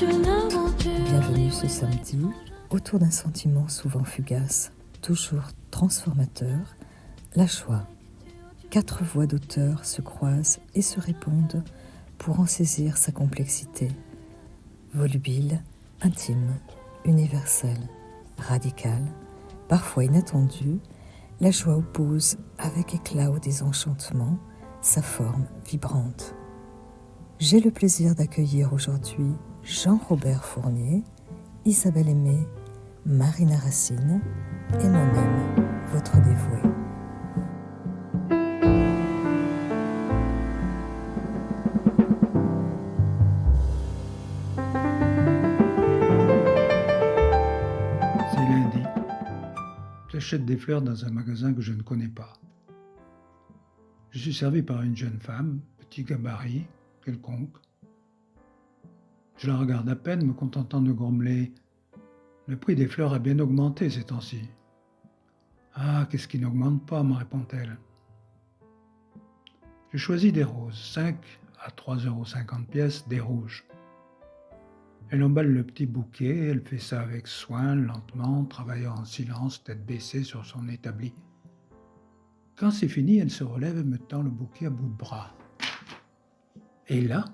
Bienvenue ce samedi, autour d'un sentiment souvent fugace, toujours transformateur, la joie. 4 voix d'auteurs se croisent et se répondent pour en saisir sa complexité. Volubile, intime, universelle, radicale, parfois inattendue, la joie oppose avec éclat au désenchantement sa forme vibrante. J'ai le plaisir d'accueillir aujourd'hui Jean-Robert Fournier, Isabelle Aimé, Marina Racine et moi-même, votre dévouée. C'est lundi. J'achète des fleurs dans un magasin que je ne connais pas. Je suis servi par une jeune femme, petit gabarit, quelconque. Je la regarde à peine, me contentant de grommeler. Le prix des fleurs a bien augmenté ces temps-ci. Ah, qu'est-ce qui n'augmente pas, me répond-elle. Je choisis des roses, 5 à 3,50 € pièce, des rouges. Elle emballe le petit bouquet, elle fait ça avec soin, lentement, travaillant en silence, tête baissée sur son établi. Quand c'est fini, elle se relève et me tend le bouquet à bout de bras. Et là,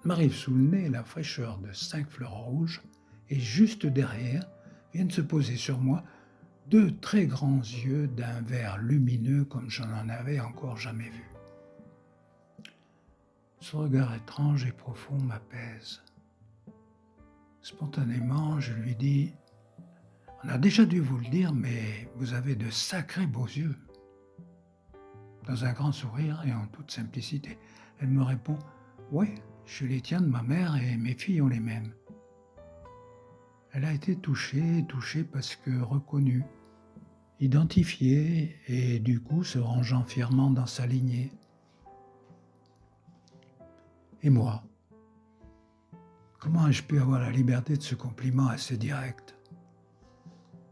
m'arrive sous le nez la fraîcheur de 5 fleurs rouges, et juste derrière viennent se poser sur moi 2 très grands yeux d'un vert lumineux comme je n'en avais encore jamais vu. Ce regard étrange et profond m'apaise. Spontanément, je lui dis « On a déjà dû vous le dire, mais vous avez de sacrés beaux yeux. » Dans un grand sourire et en toute simplicité, elle me répond « Ouais, je suis les tiens de ma mère et mes filles ont les mêmes. » Elle a été touchée parce que reconnue, identifiée et du coup se rangeant fièrement dans sa lignée. Et moi, comment ai-je pu avoir la liberté de ce compliment assez direct?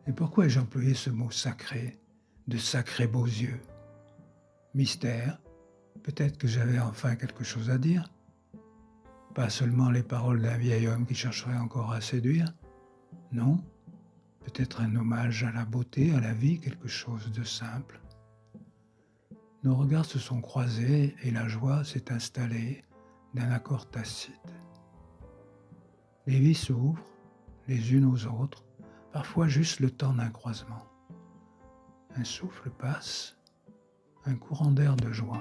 Et pourquoi ai-je employé ce mot sacré, de sacrés beaux yeux? Mystère, peut-être que j'avais enfin quelque chose à dire. Pas seulement les paroles d'un vieil homme qui chercherait encore à séduire. Non, peut-être un hommage à la beauté, à la vie, quelque chose de simple. Nos regards se sont croisés et la joie s'est installée d'un accord tacite. Les vies s'ouvrent, les unes aux autres, parfois juste le temps d'un croisement. Un souffle passe, un courant d'air de joie.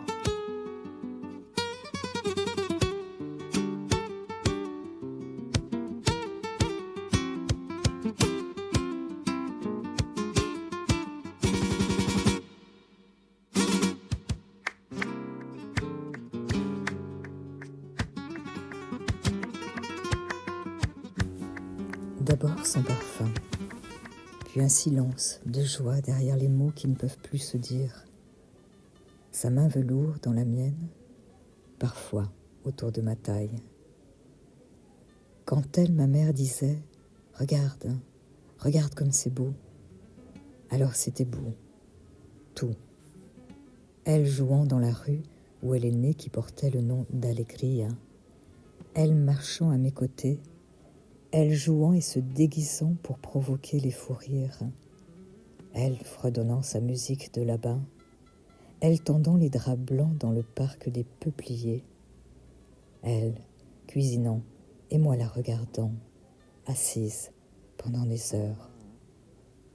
D'abord son parfum, puis un silence de joie derrière les mots qui ne peuvent plus se dire. Sa main velours dans la mienne, parfois autour de ma taille. Quand elle, ma mère, disait « Regarde, hein, regarde comme c'est beau », alors c'était beau, tout. Elle jouant dans la rue où elle est née qui portait le nom d'Alegria, elle marchant à mes côtés, elle jouant et se déguisant pour provoquer les fous rires, elle fredonnant sa musique de là-bas, elle tendant les draps blancs dans le parc des peupliers, elle cuisinant et moi la regardant, assise pendant des heures.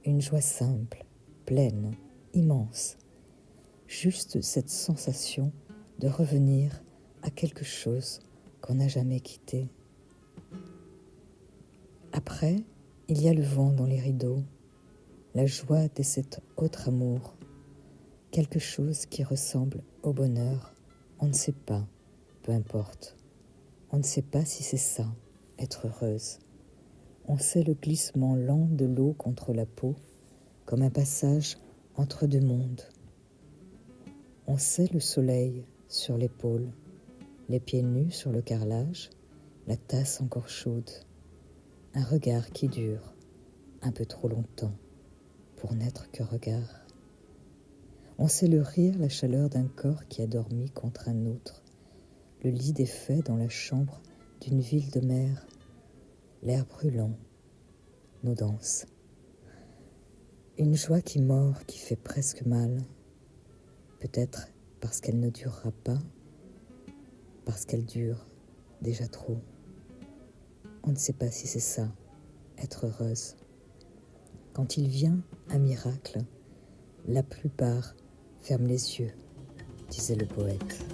Une joie simple, pleine, immense, juste cette sensation de revenir à quelque chose qu'on n'a jamais quitté. Après, il y a le vent dans les rideaux, la joie de cet autre amour, quelque chose qui ressemble au bonheur. On ne sait pas, peu importe. On ne sait pas si c'est ça, être heureuse. On sait le glissement lent de l'eau contre la peau, comme un passage entre 2 mondes. On sait le soleil sur l'épaule, les pieds nus sur le carrelage, la tasse encore chaude. Un regard qui dure un peu trop longtemps pour n'être que regard. On sait le rire, la chaleur d'un corps qui a dormi contre un autre, le lit défait dans la chambre d'une ville de mer l'air brûlant, nos danses. Une joie qui mord, qui fait presque mal, peut-être parce qu'elle ne durera pas, parce qu'elle dure déjà trop. On ne sait pas si c'est ça, être heureuse. Quand il vient, un miracle, la plupart ferment les yeux, disait le poète.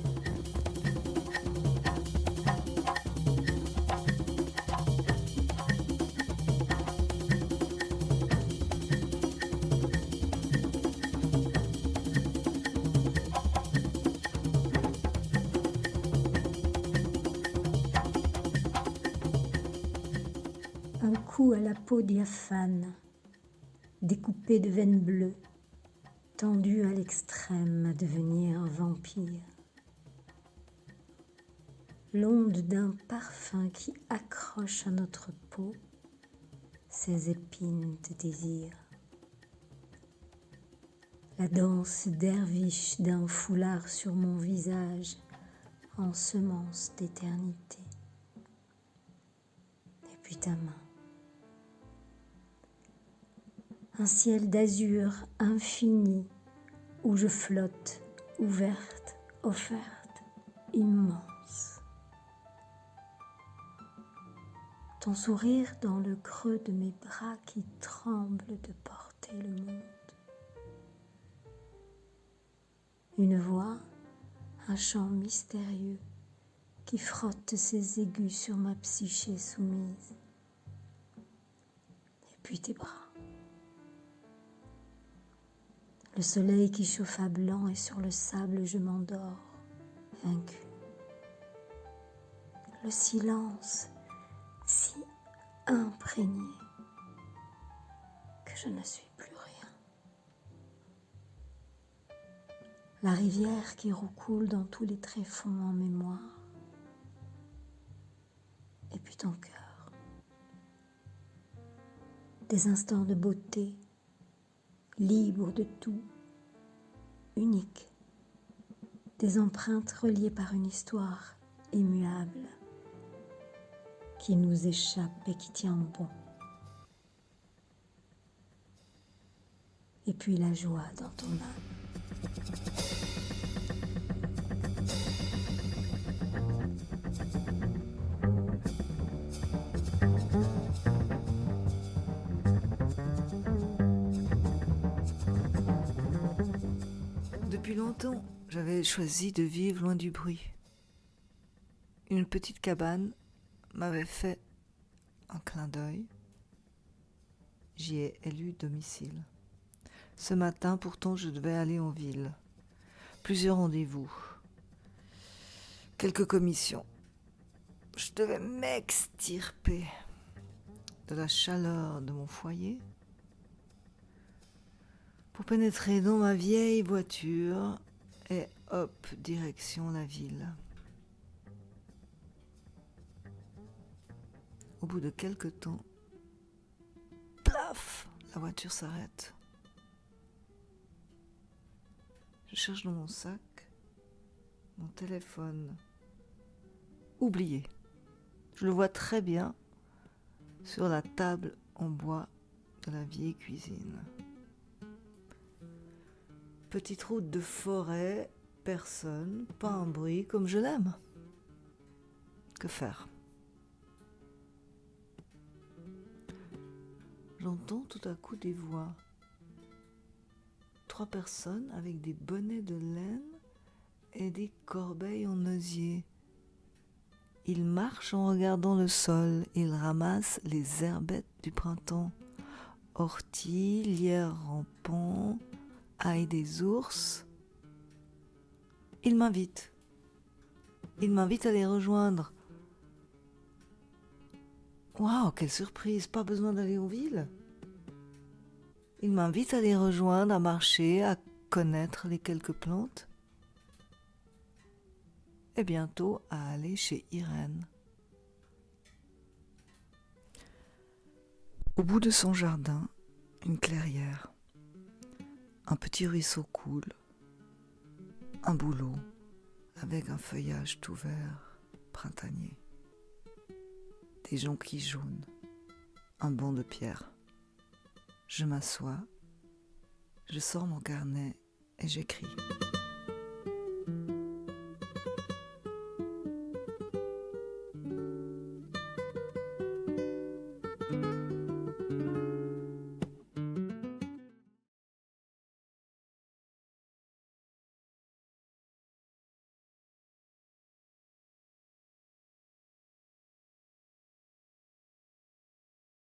Un coup à la peau diaphane, découpée de veines bleues, tendue à l'extrême à devenir vampire. L'onde d'un parfum qui accroche à notre peau ses épines de désir. La danse derviche d'un foulard sur mon visage en semence d'éternité. Et puis ta main. Un ciel d'azur infini où je flotte, ouverte, offerte, immense. Ton sourire dans le creux de mes bras qui tremblent de porter le monde. Une voix, un chant mystérieux qui frotte ses aigus sur ma psyché soumise. Et puis tes bras. Le soleil qui chauffa blanc et sur le sable je m'endors, vaincu. Le silence si imprégné que je ne suis plus rien. La rivière qui roucoule dans tous les tréfonds en mémoire. Et puis ton cœur. Des instants de beauté, libre de tout, unique, des empreintes reliées par une histoire immuable qui nous échappe et qui tient bon. Et puis la joie dans ton âme. Depuis longtemps, j'avais choisi de vivre loin du bruit. Une petite cabane m'avait fait un clin d'œil. J'y ai élu domicile. Ce matin, pourtant, je devais aller en ville. Plusieurs rendez-vous. Quelques commissions. Je devais m'extirper de la chaleur de mon foyer pour pénétrer dans ma vieille voiture et hop, direction la ville. Au bout de quelque temps, plaf, la voiture s'arrête. Je cherche dans mon sac, mon téléphone, oublié. Je le vois très bien sur la table en bois de la vieille cuisine. Petite route de forêt, personne, pas un bruit, comme je l'aime. Que faire ? J'entends tout à coup des voix. 3 personnes avec des bonnets de laine et des corbeilles en osier. Ils marchent en regardant le sol, ils ramassent les herbettes du printemps. Orties, lierre rampant, ail des ours. Ils m'invitent à les rejoindre. Waouh, quelle surprise, pas besoin d'aller en ville. Ils m'invitent à les rejoindre, à marcher, à connaître les quelques plantes. Et bientôt à aller chez Irène. Au bout de son jardin, une clairière. Un petit ruisseau coule. Un bouleau avec un feuillage tout vert, printanier. Des jonquilles jaunes. un banc de pierre. Je m'assois, je sors mon carnet et j'écris.